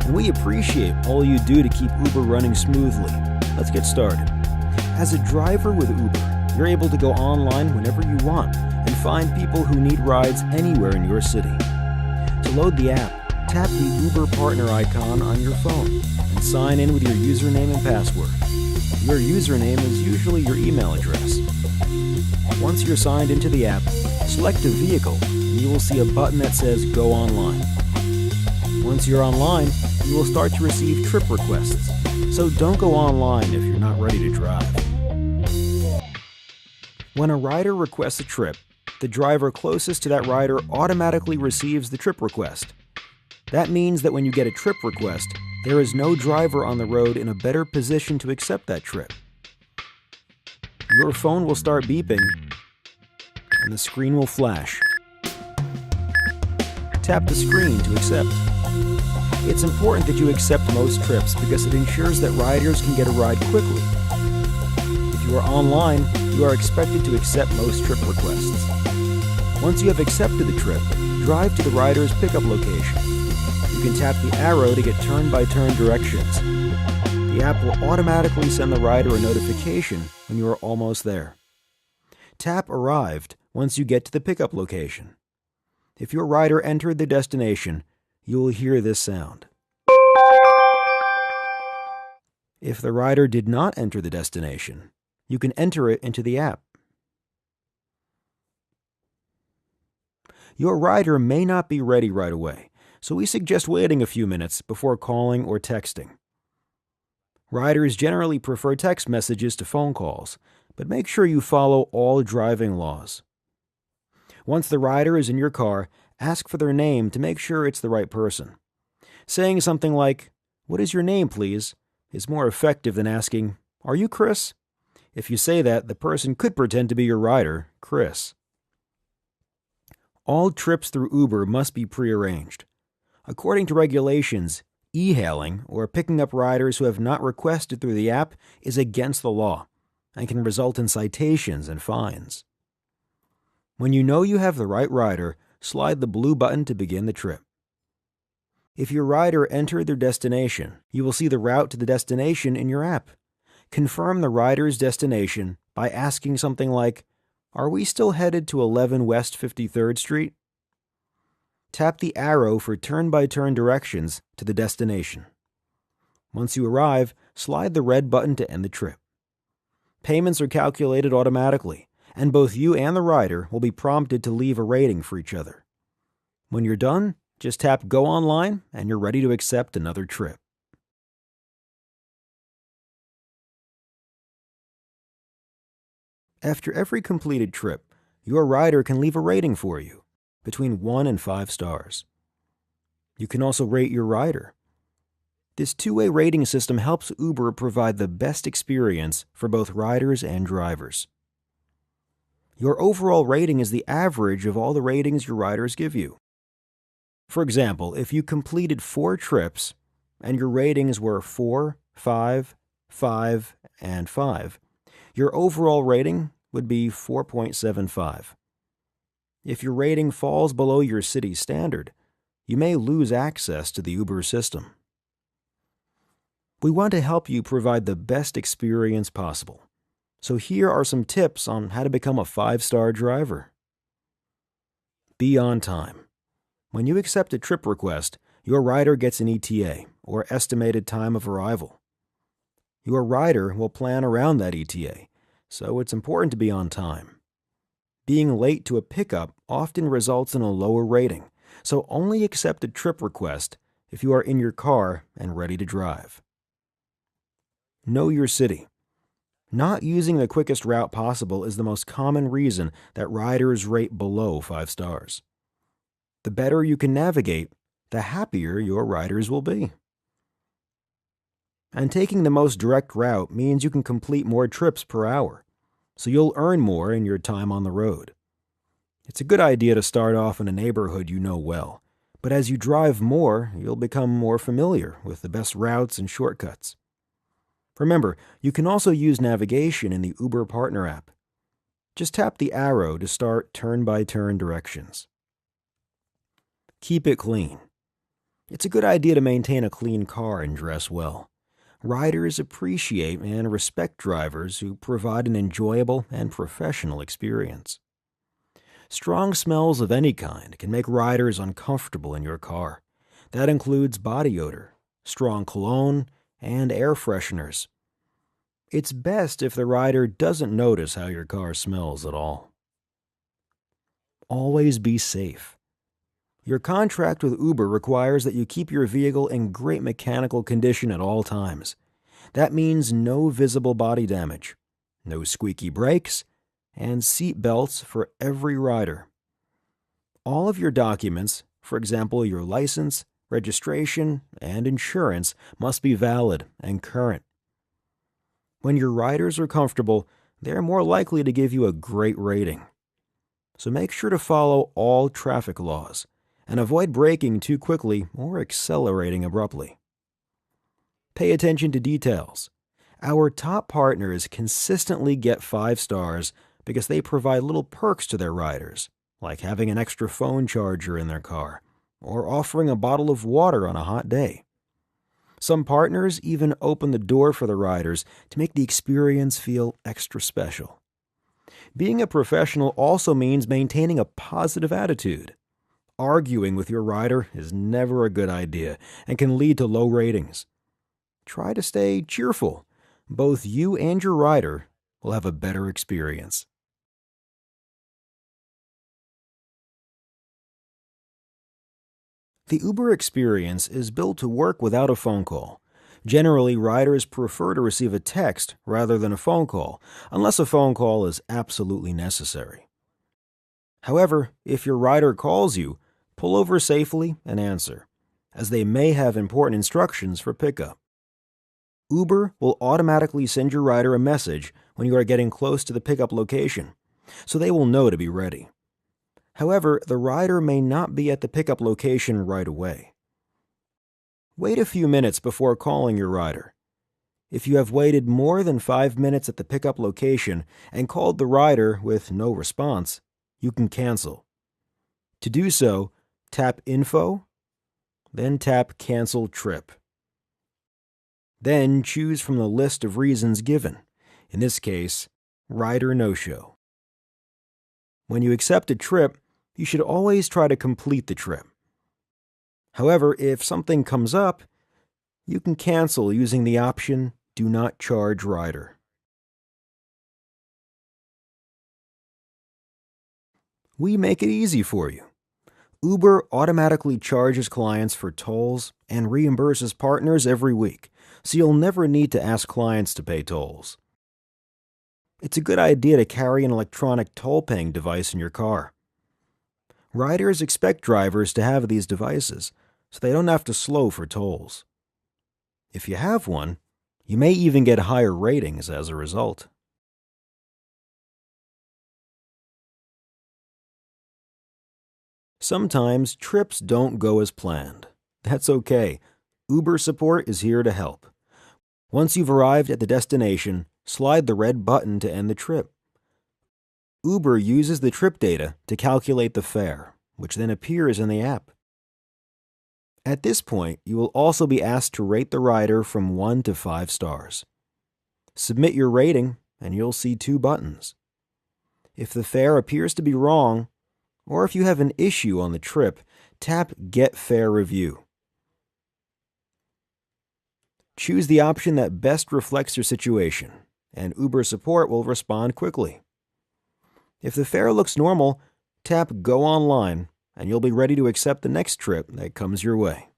and we appreciate all you do to keep Uber running smoothly. Let's get started. As a driver with Uber, you're able to go online whenever you want and find people who need rides anywhere in your city. To load the app, tap the Uber partner icon on your phone and sign in with your username and password. Your username is usually your email address. Once you're signed into the app, select a vehicle and you will see a button that says Go Online. Once you're online, you will start to receive trip requests, so don't go online if you're not ready to drive. When a rider requests a trip, the driver closest to that rider automatically receives the trip request. That means that when you get a trip request, there is no driver on the road in a better position to accept that trip. Your phone will start beeping, and the screen will flash. Tap the screen to accept. It's important that you accept most trips because it ensures that riders can get a ride quickly. If you are online, you are expected to accept most trip requests. Once you have accepted the trip, drive to the rider's pickup location. You can tap the arrow to get turn-by-turn directions. The app will automatically send the rider a notification when you are almost there. Tap Arrived once you get to the pickup location. If your rider entered the destination, you will hear this sound. If the rider did not enter the destination, you can enter it into the app. Your rider may not be ready right away, so we suggest waiting a few minutes before calling or texting. Riders generally prefer text messages to phone calls, but make sure you follow all driving laws. Once the rider is in your car, ask for their name to make sure it's the right person. Saying something like, "What is your name, please?" is more effective than asking, "Are you Chris?" If you say that, the person could pretend to be your rider, Chris. All trips through Uber must be prearranged. According to regulations, e-hailing, or picking up riders who have not requested through the app, is against the law and can result in citations and fines. When you know you have the right rider, slide the blue button to begin the trip. If your rider entered their destination, you will see the route to the destination in your app. Confirm the rider's destination by asking something like, "Are we still headed to 11 West 53rd Street?" Tap the arrow for turn-by-turn directions to the destination. Once you arrive, slide the red button to end the trip. Payments are calculated automatically, and both you and the rider will be prompted to leave a rating for each other. When you're done, just tap Go Online and you're ready to accept another trip. After every completed trip, your rider can leave a rating for you, between 1 and 5 stars. You can also rate your rider. This two-way rating system helps Uber provide the best experience for both riders and drivers. Your overall rating is the average of all the ratings your riders give you. For example, if you completed 4 trips and your ratings were 4, 5, 5, and 5, your overall rating would be 4.75. If your rating falls below your city's standard, you may lose access to the Uber system. We want to help you provide the best experience possible. So here are some tips on how to become a 5-star driver. Be on time. When you accept a trip request, your rider gets an ETA, or estimated time of arrival. Your rider will plan around that ETA, so it's important to be on time. Being late to a pickup often results in a lower rating, so only accept a trip request if you are in your car and ready to drive. Know your city. Not using the quickest route possible is the most common reason that riders rate below 5 stars. The better you can navigate, the happier your riders will be. And taking the most direct route means you can complete more trips per hour, so you'll earn more in your time on the road. It's a good idea to start off in a neighborhood you know well, but as you drive more, you'll become more familiar with the best routes and shortcuts. Remember, you can also use navigation in the Uber Partner app. Just tap the arrow to start turn-by-turn directions. Keep it clean. It's a good idea to maintain a clean car and dress well. Riders appreciate and respect drivers who provide an enjoyable and professional experience. Strong smells of any kind can make riders uncomfortable in your car. That includes body odor, strong cologne, and air fresheners. It's best if the rider doesn't notice how your car smells at all. Always be safe. Your contract with Uber requires that you keep your vehicle in great mechanical condition at all times. That means no visible body damage, no squeaky brakes, and seat belts for every rider. All of your documents, for example your license, registration, and insurance, must be valid and current. When your riders are comfortable, they're more likely to give you a great rating. So make sure to follow all traffic laws and avoid braking too quickly or accelerating abruptly. Pay attention to details. Our top partners consistently get 5 stars because they provide little perks to their riders, like having an extra phone charger in their car or offering a bottle of water on a hot day. Some partners even open the door for the riders to make the experience feel extra special. Being a professional also means maintaining a positive attitude. Arguing with your rider is never a good idea and can lead to low ratings. Try to stay cheerful. Both you and your rider will have a better experience. The Uber experience is built to work without a phone call. Generally, riders prefer to receive a text rather than a phone call, unless a phone call is absolutely necessary. However, if your rider calls you, pull over safely and answer, as they may have important instructions for pickup. Uber will automatically send your rider a message when you are getting close to the pickup location, so they will know to be ready. However, the rider may not be at the pickup location right away. Wait a few minutes before calling your rider. If you have waited more than 5 minutes at the pickup location and called the rider with no response, you can cancel. To do so, tap Info, then tap Cancel Trip. Then choose from the list of reasons given, in this case, rider no-show. When you accept a trip, you should always try to complete the trip. However, if something comes up, you can cancel using the option Do Not Charge Rider. We make it easy for you. Uber automatically charges clients for tolls and reimburses partners every week, so you'll never need to ask clients to pay tolls. It's a good idea to carry an electronic toll-paying device in your car. Riders expect drivers to have these devices, so they don't have to slow for tolls. If you have one, you may even get higher ratings as a result. Sometimes trips don't go as planned. That's okay. Uber support is here to help. Once you've arrived at the destination, slide the red button to end the trip. Uber uses the trip data to calculate the fare, which then appears in the app. At this point, you will also be asked to rate the rider from 1 to 5 stars. Submit your rating, and you'll see 2 buttons. If the fare appears to be wrong, or if you have an issue on the trip, tap Get Fare Review. Choose the option that best reflects your situation, and Uber support will respond quickly. If the fare looks normal, tap Go Online, and you'll be ready to accept the next trip that comes your way.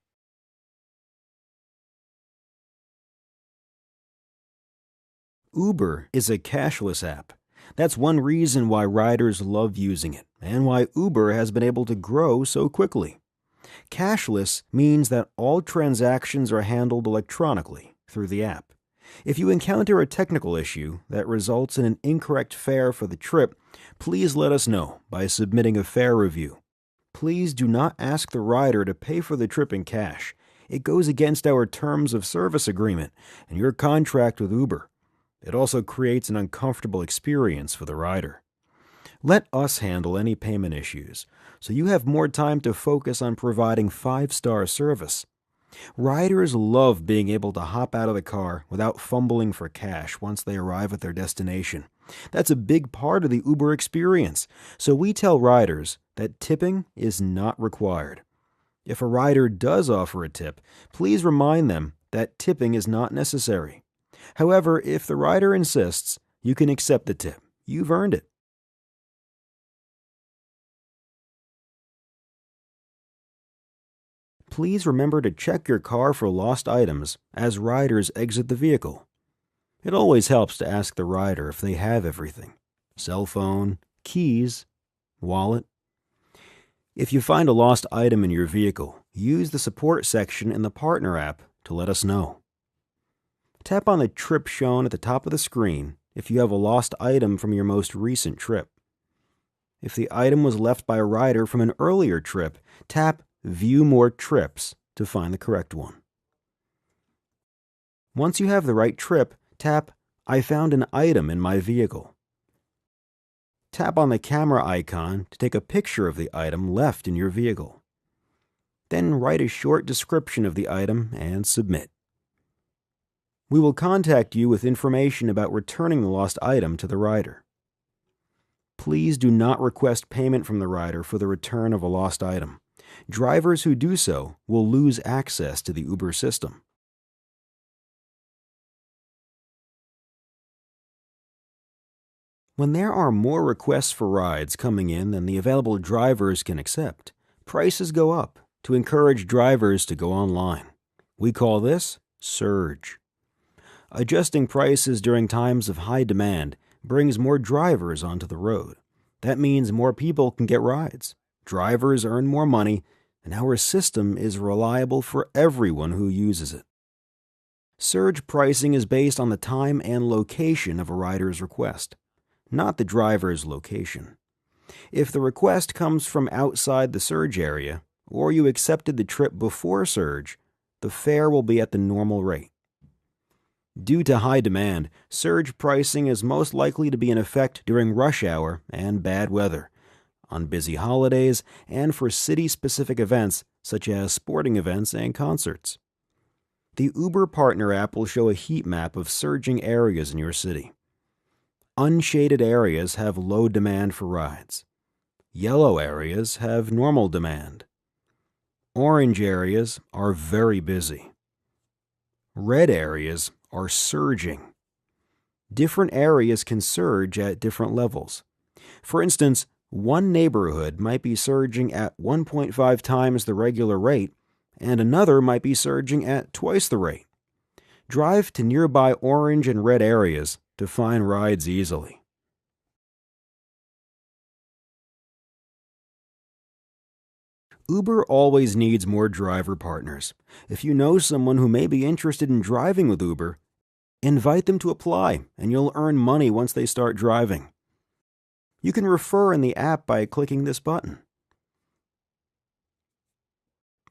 Uber is a cashless app. That's one reason why riders love using it, and why Uber has been able to grow so quickly. Cashless means that all transactions are handled electronically through the app. If you encounter a technical issue that results in an incorrect fare for the trip, please let us know by submitting a fare review. Please do not ask the rider to pay for the trip in cash. It goes against our terms of service agreement and your contract with Uber. It also creates an uncomfortable experience for the rider. Let us handle any payment issues, so you have more time to focus on providing 5-star service. Riders love being able to hop out of the car without fumbling for cash once they arrive at their destination. That's a big part of the Uber experience, so we tell riders that tipping is not required. If a rider does offer a tip, please remind them that tipping is not necessary. However, if the rider insists, you can accept the tip. You've earned it. Please remember to check your car for lost items as riders exit the vehicle. It always helps to ask the rider if they have everything: cell phone, keys, wallet. If you find a lost item in your vehicle, use the support section in the Partner app to let us know. Tap on the trip shown at the top of the screen if you have a lost item from your most recent trip. If the item was left by a rider from an earlier trip, tap View More Trips to find the correct one. Once you have the right trip, tap I found an item in my vehicle. Tap on the camera icon to take a picture of the item left in your vehicle. Then write a short description of the item and submit. We will contact you with information about returning the lost item to the rider. Please do not request payment from the rider for the return of a lost item. Drivers who do so will lose access to the Uber system. When there are more requests for rides coming in than the available drivers can accept, prices go up to encourage drivers to go online. We call this surge. Adjusting prices during times of high demand brings more drivers onto the road. That means more people can get rides. Drivers earn more money, and our system is reliable for everyone who uses it. Surge pricing is based on the time and location of a rider's request, not the driver's location. If the request comes from outside the surge area, or you accepted the trip before surge, the fare will be at the normal rate. Due to high demand, surge pricing is most likely to be in effect during rush hour and bad weather, on busy holidays, and for city-specific events such as sporting events and concerts. The Uber Partner app will show a heat map of surging areas in your city. Unshaded areas have low demand for rides. Yellow areas have normal demand. Orange areas are very busy. Red areas are surging. Different areas can surge at different levels. For instance, one neighborhood might be surging at 1.5 times the regular rate, and another might be surging at twice the rate. Drive to nearby orange and red areas to find rides easily. Uber always needs more driver partners. If you know someone who may be interested in driving with Uber, invite them to apply, and you'll earn money once they start driving. You can refer in the app by clicking this button,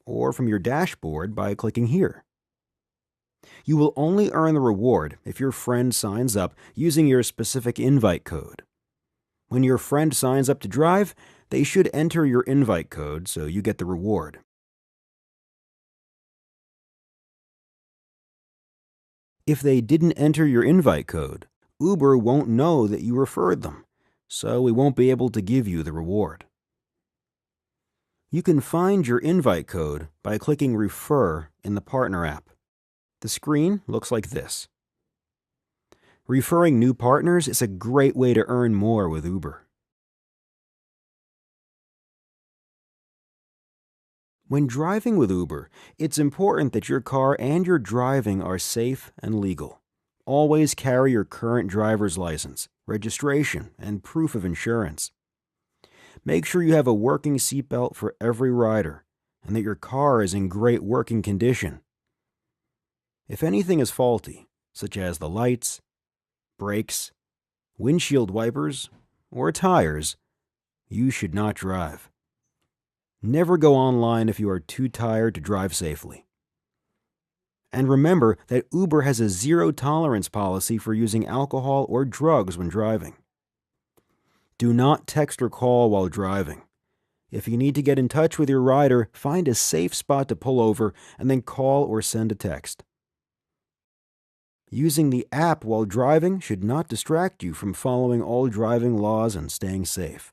or from your dashboard by clicking here. You will only earn the reward if your friend signs up using your specific invite code. When your friend signs up to drive, they should enter your invite code so you get the reward. If they didn't enter your invite code, Uber won't know that you referred them, so we won't be able to give you the reward. You can find your invite code by clicking Refer in the Partner app. The screen looks like this. Referring new partners is a great way to earn more with Uber. When driving with Uber, it's important that your car and your driving are safe and legal. Always carry your current driver's license, registration, and proof of insurance. Make sure you have a working seatbelt for every rider and that your car is in great working condition. If anything is faulty, such as the lights, brakes, windshield wipers, or tires, you should not drive. Never go online if you are too tired to drive safely. And remember that Uber has a zero-tolerance policy for using alcohol or drugs when driving. Do not text or call while driving. If you need to get in touch with your rider, find a safe spot to pull over and then call or send a text. Using the app while driving should not distract you from following all driving laws and staying safe.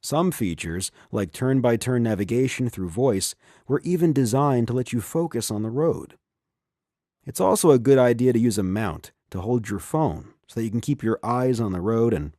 Some features, like turn-by-turn navigation through voice, were even designed to let you focus on the road. It's also a good idea to use a mount to hold your phone so that you can keep your eyes on the road and